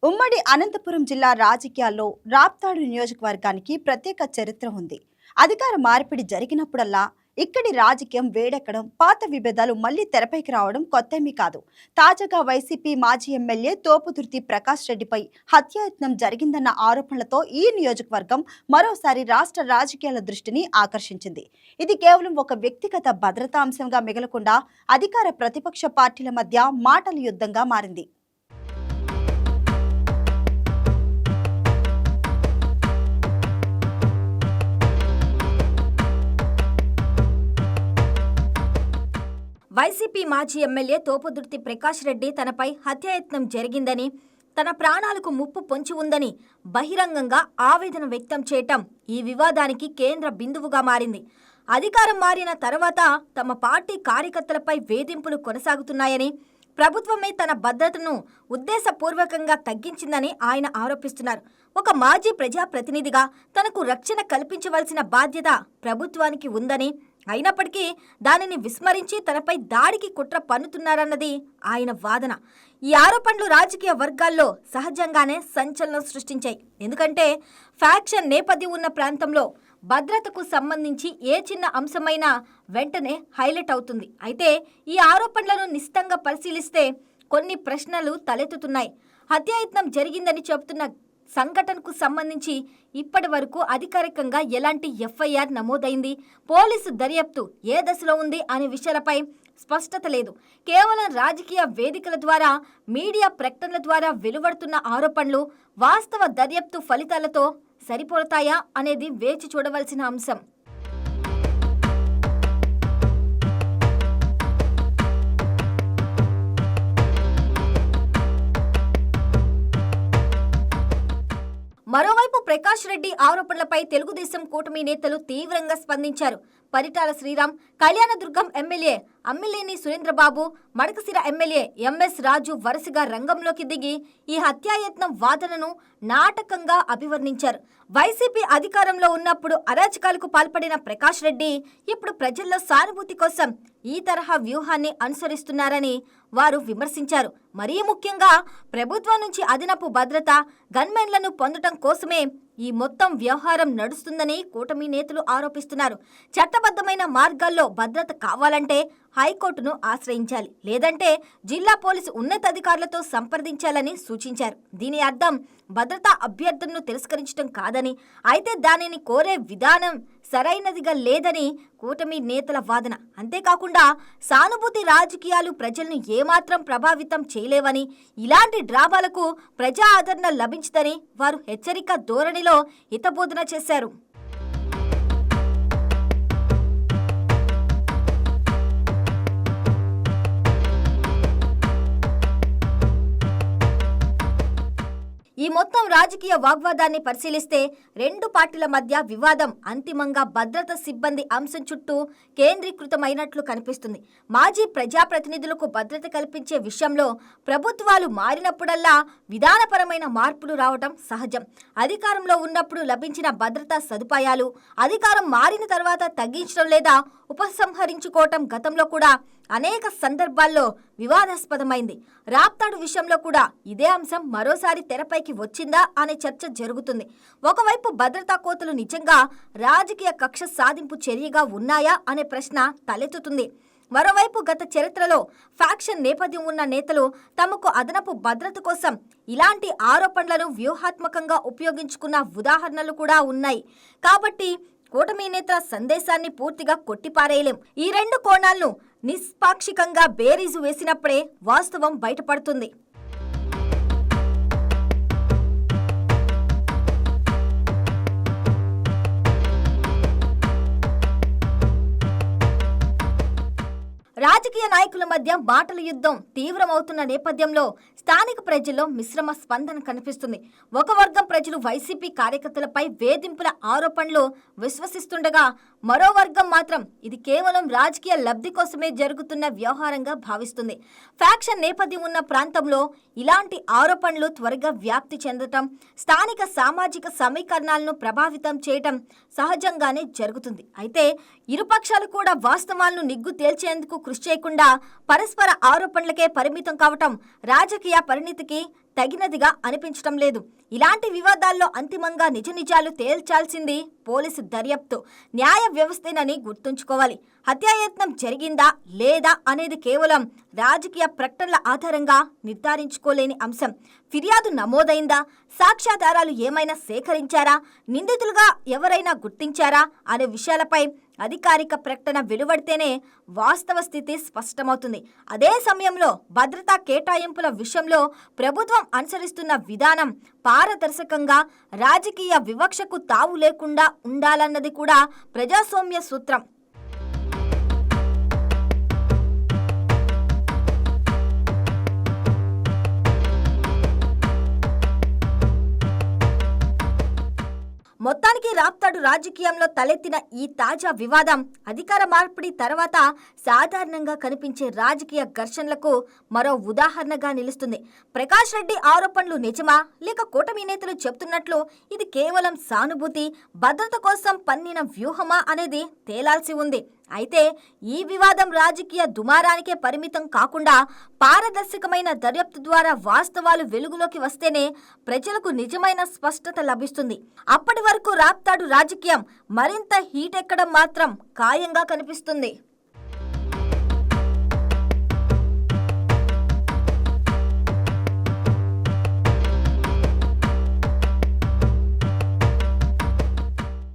ఉమ్మడి అనంతపురం జిల్లా రాజకీయాల్లో రాప్తాడు నియోజకవర్గానికి ప్రత్యేక చరిత్ర ఉంది. అధికార మార్పిడి జరిగినప్పుడల్లా ఇక్కడి రాజకీయం వేడెక్కడం, పాత విభేదాలు మళ్లీ తెరపైకి రావడం కొత్తేమీ కాదు. తాజాగా వైసీపీ మాజీ ఎమ్మెల్యే తోపుదుర్తి ప్రకాష్ రెడ్డిపై హత్యాయత్నం జరిగిందన్న ఆరోపణలతో ఈ నియోజకవర్గం మరోసారి రాష్ట్ర రాజకీయాల దృష్టిని ఆకర్షించింది. ఇది కేవలం ఒక వ్యక్తిగత భద్రతా అంశంగా మిగలకుండా అధికార ప్రతిపక్ష పార్టీల మధ్య మాటల యుద్ధంగా మారింది. వైసీపీ మాజీ ఎమ్మెల్యే తోపుదుర్తి ప్రకాష్ రెడ్డి తనపై హత్యాయత్నం జరిగిందని, తన ప్రాణాలకు ముప్పు పొంచి ఉందని బహిరంగంగా ఆవేదన వ్యక్తం చేయటం ఈ వివాదానికి కేంద్ర బిందువుగా మారింది. అధికారం మారిన తర్వాత తమ పార్టీ కార్యకర్తలపై వేధింపులు కొనసాగుతున్నాయని, ప్రభుత్వమే తన భద్రతను ఉద్దేశపూర్వకంగా తగ్గించిందని ఆయన ఆరోపిస్తున్నారు. ఒక మాజీ ప్రజాప్రతినిధిగా తనకు రక్షణ కల్పించవలసిన బాధ్యత ప్రభుత్వానికి ఉందని, అయినప్పటికీ దానిని విస్మరించి తనపై దాడికి కుట్ర పన్నుతున్నారన్నది ఆయన వాదన. ఈ ఆరోపణలు రాజకీయ వర్గాల్లో సహజంగానే సంచలనం సృష్టించాయి. ఎందుకంటే ఫ్యాక్షన్ నేపథ్యం ఉన్న ప్రాంతంలో భద్రతకు సంబంధించి ఏ చిన్న అంశమైనా వెంటనే హైలైట్ అవుతుంది. అయితే ఈ ఆరోపణలను నిశితంగా పరిశీలిస్తే కొన్ని ప్రశ్నలు తలెత్తుతున్నాయి. హత్యాయత్నం జరిగిందని చెబుతున్న సంఘటనకు సంబంధించి ఇప్పటి వరకు అధికారికంగా ఎలాంటి ఎఫ్ఐఆర్ నమోదైంది, పోలీసు దర్యాప్తు ఏ దశలో ఉంది అనే విషయాలపై స్పష్టత లేదు. కేవలం రాజకీయ వేదికల ద్వారా, మీడియా ప్రకటనల ద్వారా వెలువడుతున్న ఆరోపణలు వాస్తవ దర్యాప్తు ఫలితాలతో సరిపోతాయా అనేది వేచి చూడవలసిన అంశం. మరోవైపు ప్రకాష్ రెడ్డి ఆరోపణలపై తెలుగుదేశం కూటమి నేతలు తీవ్రంగా స్పందించారు. Paritala Sriram, Kalyandurg MLA Amilineni Surendrababu, Madakasira MLA MS Raju వరుసగా రంగంలోకి దిగి ఈ హత్యాయత్నం వాదనను నాటకంగా అభివర్ణించారు. వైసీపీ అధికారంలో ఉన్నప్పుడు అరాచకాలకు పాల్పడిన ప్రకాష్ రెడ్డి ఇప్పుడు ప్రజల్లో సానుభూతి కోసం ఈ తరహా వ్యూహాన్ని అనుసరిస్తున్నారని వారు విమర్శించారు. మరీ ముఖ్యంగా ప్రభుత్వం నుంచి అదనపు భద్రత, గన్మెన్లను పొందడం కోసమే ఈ మొత్తం వ్యవహారం నడుస్తుందని కూటమి నేతలు ఆరోపిస్తున్నారు. చట్టబద్ధమైన మార్గాల్లో భద్రత కావాలంటే హైకోర్టును ఆశ్రయించాలి, లేదంటే జిల్లా పోలీసు ఉన్నతాధికారులతో సంప్రదించాలని సూచించారు. దీని అర్థం భద్రతా అభ్యర్థనను తిరస్కరించడం కాదని, అయితే దానిని కోరే విధానం సరైనదిగా లేదని కూటమి నేతల వాదన. అంతేకాకుండా సానుభూతి రాజకీయాలు ప్రజలను ఏమాత్రం ప్రభావితం చేయలేవని, ఇలాంటి డ్రామాలకు ప్రజా ఆదరణ లభించదని వారు హెచ్చరిక ధోరణిలో హితబోధన చేశారు. ఈ మొత్తం రాజకీయ వాగ్వాదాన్ని పరిశీలిస్తే రెండు పార్టీల మధ్య వివాదం అంతిమంగా భద్రత సిబ్బంది అంశం చుట్టూ కేంద్రీకృతమైనట్లు కనిపిస్తుంది. మాజీ ప్రజాప్రతినిధులకు భద్రత కల్పించే విషయంలో ప్రభుత్వాలు మారినప్పుడల్లా విధానపరమైన మార్పులు రావటం సహజం. అధికారంలో ఉన్నప్పుడు లభించిన భద్రతా సదుపాయాలు అధికారం మారిన తర్వాత తగ్గించడం లేదా ఉపసంహరించుకోవటం గతంలో కూడా అనేక సందర్భాల్లో వివాదాస్పదమైంది. రాప్తాడు విషయంలో కూడా ఇదే అంశం మరోసారి తెరపైకి వచ్చిందా అనే చర్చ జరుగుతుంది. ఒకవైపు భద్రతా కోతలు నిజంగా రాజకీయ కక్ష సాధింపు చర్యగా ఉన్నాయా అనే ప్రశ్న తలెత్తుతుంది. మరోవైపు గత చరిత్రలో ఫ్యాక్షన్ నేపథ్యం ఉన్న నేతలు తమకు అదనపు భద్రత కోసం ఇలాంటి ఆరోపణలను వ్యూహాత్మకంగా ఉపయోగించుకున్న ఉదాహరణలు కూడా ఉన్నాయి. కాబట్టి కూటమి నేతల సందేశాన్ని పూర్తిగా కొట్టిపారేయలేం. ఈ రెండు కోణాలను నిష్పాక్షికంగా బేరీజు వేసినప్పుడే వాస్తవం బయటపడుతుంది. రాజకీయ నాయకుల మధ్య మాటల యుద్ధం తీవ్రమవుతున్న నేపథ్యంలో స్థానిక ప్రజల్లో మిశ్రమ స్పందన కనిపిస్తుంది. ఒక వర్గం ప్రజలు వైసీపీ కార్యకర్తలపై వేధింపుల ఆరోపణలు విశ్వసిస్తుండగా, మరో వర్గం మాత్రం ఇది కేవలం రాజకీయ లబ్ధి కోసమే జరుగుతున్న వ్యవహారంగా భావిస్తుంది. ఫ్యాక్షన్ నేపథ్యం ఉన్న ప్రాంతంలో ఇలాంటి ఆరోపణలు త్వరగా వ్యాప్తి చెందటం, స్థానిక సామాజిక సమీకరణాలను ప్రభావితం చేయటం సహజంగానే జరుగుతుంది. అయితే ఇరుపక్షాలు కూడా వాస్తవాలను నిగ్గు తేల్చేందుకు కృషి చేయకుండా పరస్పర ఆరోపణలకే పరిమితం కావటం రాజకీయ పరిణితికి తగినదిగా అనిపించటం లేదు. ఇలాంటి వివాదాల్లో అంతిమంగా నిజ నిజాలు తేల్చాల్సింది పోలీసు దర్యాప్తు, న్యాయ వ్యవస్థేనని గుర్తుంచుకోవాలి. హత్యాయత్నం జరిగిందా లేదా అనేది కేవలం రాజకీయ ప్రకటనల ఆధారంగా నిర్ధారించుకోలేని అంశం. ఫిర్యాదు నమోదైందా, సాక్ష్యాధారాలు ఏమైనా సేకరించారా, నిందితులుగా ఎవరైనా గుర్తించారా అనే విషయాలపై అధికారిక ప్రకటన వెలువడితేనే వాస్తవ స్థితి స్పష్టమవుతుంది. అదే సమయంలో భద్రతా కేటాయింపుల విషయంలో ప్రభుత్వం అనుసరిస్తున్న విధానం పారదర్శకంగా, రాజకీయ వివక్షకు తావు లేకుండా ఉండాలన్నది కూడా ప్రజాస్వామ్య సూత్రం. మొత్తానికి రాప్తాడు రాజకీయంలో తలెత్తిన ఈ తాజా వివాదం అధికార మార్పిడి తర్వాత సాధారణంగా కనిపించే రాజకీయ ఘర్షణలకు మరో ఉదాహరణగా నిలుస్తుంది. ప్రకాష్ రెడ్డి ఆరోపణలు నిజమా లేక కూటమి నేతలు చెప్తున్నట్లు ఇది కేవలం సానుభూతి, భద్రత కోసం పన్నిన వ్యూహమా అనేది తేలాల్సి ఉంది. అయితే ఈ వివాదం రాజకీయ దుమారానికే పరిమితం కాకుండా పారదర్శకమైన దర్యాప్తు ద్వారా వాస్తవాలు వెలుగులోకి వస్తేనే ప్రజలకు నిజమైన స్పష్టత లభిస్తుంది. అప్పటి వరకు రాప్తాడు రాజకీయం మరింత హీట్ ఎక్కడం మాత్రం ఖాయంగా కనిపిస్తుంది.